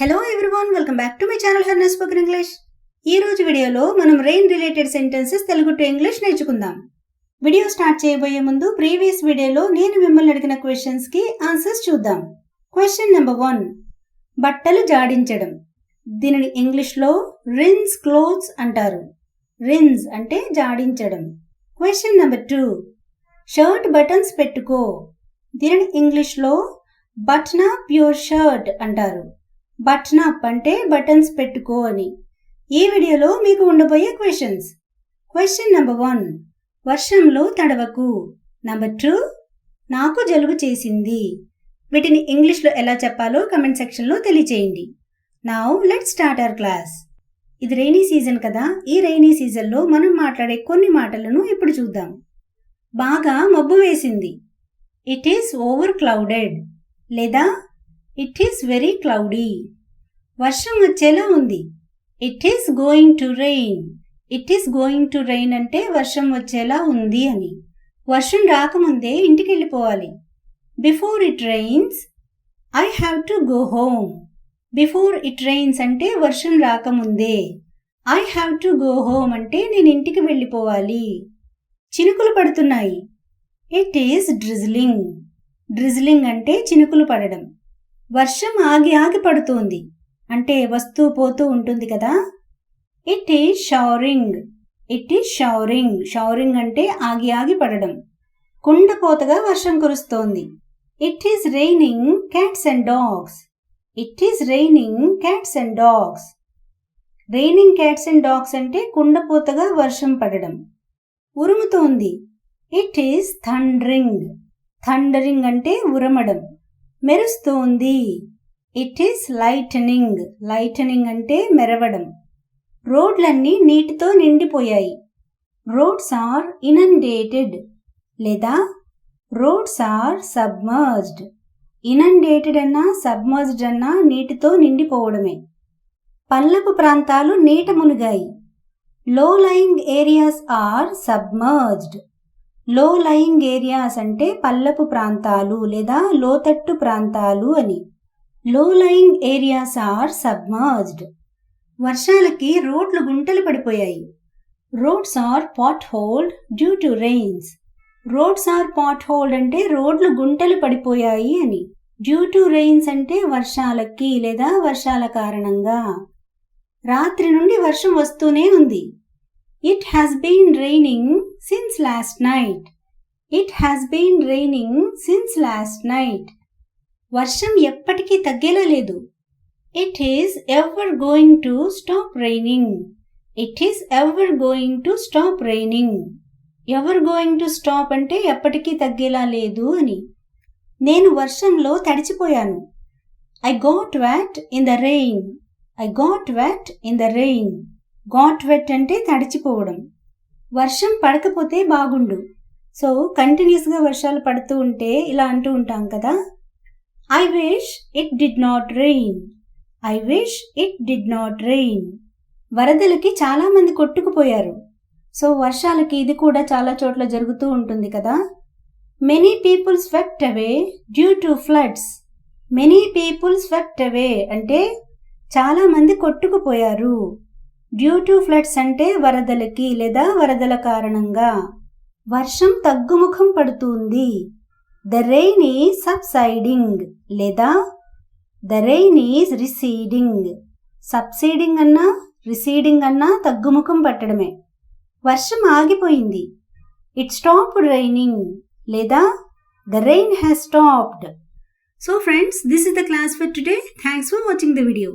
Hello everyone, welcome back to my channel HARANADH spoken English. ఈ రోజు వీడియోలో మనం rain related sentences Telugu to English నేర్చుకుందాం. వీడియో స్టార్ట్ చేయబోయే ముందు ప్రీవియస్ వీడియోలో నేను మిమ్మల్ని అడిగిన క్వశ్చన్స్ కి ఆన్సర్స్ చూద్దాం. క్వశ్చన్ నెంబర్ 1, బట్టలు జాడించడం. దీనిని ఇంగ్లీష్ లో రిన్స్ క్లోత్స్ అంటారు. రిన్స్ అంటే జాడించడం. క్వశ్చన్ నెంబర్ 2, షర్ట్ బటన్స్ పెట్టుకో. దీనిని ఇంగ్లీష్ లో బటన్ అప్ యువర్ షర్ట్ అంటారు. బటన్ అప్ అంటే బటన్స్ పెట్టుకో అని. ఈ వీడియోలో మీకు ఉండబోయే క్వశ్చన్స్. క్వశ్చన్ నెంబర్ 1, వర్షంలో తడవకు. నెంబర్ 2, నాకు జలుబు చేసింది. వీటిని ఇంగ్లీష్లో ఎలా చెప్పాలో కమెంట్ సెక్షన్లో తెలియచేయండి. Now let's start our class. ఇది రైనీ సీజన్ కదా. ఈ రైనీ సీజన్లో మనం మాట్లాడే కొన్ని మాటలను ఇప్పుడు చూద్దాం. బాగా మబ్బు వేసింది. ఇట్ ఈస్ ఓవర్ క్లౌడెడ్ లేదా ఇట్ ఈస్ వెరీ క్లౌడీ. వర్షం వచ్చేలా ఉంది. It is going to rain. It is going to rain అంటే వర్షం వచ్చేలా ఉంది అని. వర్షం రాకముందే ఇంటికి వెళ్ళిపోవాలి. Before it rains I have to go home. Before it rains అంటే వర్షం రాకముందే. I have to go home అంటే నేను ఇంటికి వెళ్ళిపోవాలి. చినుకులు పడుతున్నాయి. It is drizzling. డ్రిజ్లింగ్ అంటే చినుకులు పడడం. వర్షం ఆగి ఆగి పడుతుంది అంటే వస్తూ పోతూ ఉంటుంది కదా. It is showering. It is showering. Showering అంటే ఆగి ఆగి పడడం. కుండపోతగా వర్షం కురుస్తోంది. It is raining cats and dogs. It is raining cats and dogs. Raining cats and dogs అంటే కుండపోతగా వర్షం పడడం. ఉరుముతోంది. It is thundering. థండరింగ్ అంటే ఉరమడం. మెరుస్తోంది. It is lightning. లైటనింగ్ అంటే మెరవడం. రోడ్లన్నీ నీటితో నిండిపోయాయి. రోడ్స్ ఆర్ ఇనండేటెడ్ లేదా రోడ్స్ ఆర్ సబ్మర్జ్డ్. ఇనండేటెడ్ అన్నా సబ్మర్జ్డ్ అన్నా నీటితో నిండిపోవడమే. పల్లపు ప్రాంతాలు నీట మునిగాయి. Low lying areas are submerged. Low lying areas అంటే పల్లపు ప్రాంతాలు లేదా లోతట్టు ప్రాంతాలు అని. లో లయింగ్ ఏరియాస్ ఆర్ సబ్మర్జ్డ్. వర్షాలకి రోడ్లు గుంటలు పడిపోయాయి. Roads are pot holed due to rains. Roads are pot holed అంటే రోడ్లు గుంటలు పడిపోయాయి అని. డ్యూ టు రెయిన్స్ అంటే వర్షాలకి లేదా వర్షాల కారణంగా. రాత్రి నుండి వర్షం వస్తూనే ఉంది. It has been raining since last night. It has been raining since last night. వర్షం ఎప్పటికీ తగ్గేలా లేదు. It is ever going to stop raining. It is ever going to stop raining. Ever going to stop అంటే ఎప్పటికీ తగ్గేలా లేదు అని. నేను వర్షంలో తడిచిపోయాను. I got wet in the rain. I got wet in the rain. Got wet అంటే తడిచిపోవడం. వర్షం పడకపోతే బాగుండు. సో కంటిన్యూస్గా వర్షాలు పడుతూ ఉంటే ఇలా అంటూ ఉంటాం కదా. I wish it did not rain. I wish it did not rain. వరదలకి చాలా మంది కొట్టుకుపోయారు. సో వర్షాలకి ఇది కూడా చాలా చోట్ల జరుగుతూ ఉంటుంది కదా. Many people swept away due to floods. Many people swept away అంటే చాలా మంది కొట్టుకుపోయారు. డ్యూ టు ఫ్లడ్స్ అంటే వరదలకి లేదా వరదల కారణంగా. వర్షం తగ్గుముఖం పడుతుంది. ద రెయిన్ ఈజ్ సబ్సైడింగ్ లేదా the rain is receding. Subsiding అన్నా రిసీడింగ్ అన్నా తగ్గుముఖం పట్టడమే. వర్షం ఆగిపోయింది. ఇట్ స్టాప్డ్ రైనింగ్ లేదా the rain has stopped. So friends, this is the class for today. Thanks for watching the video.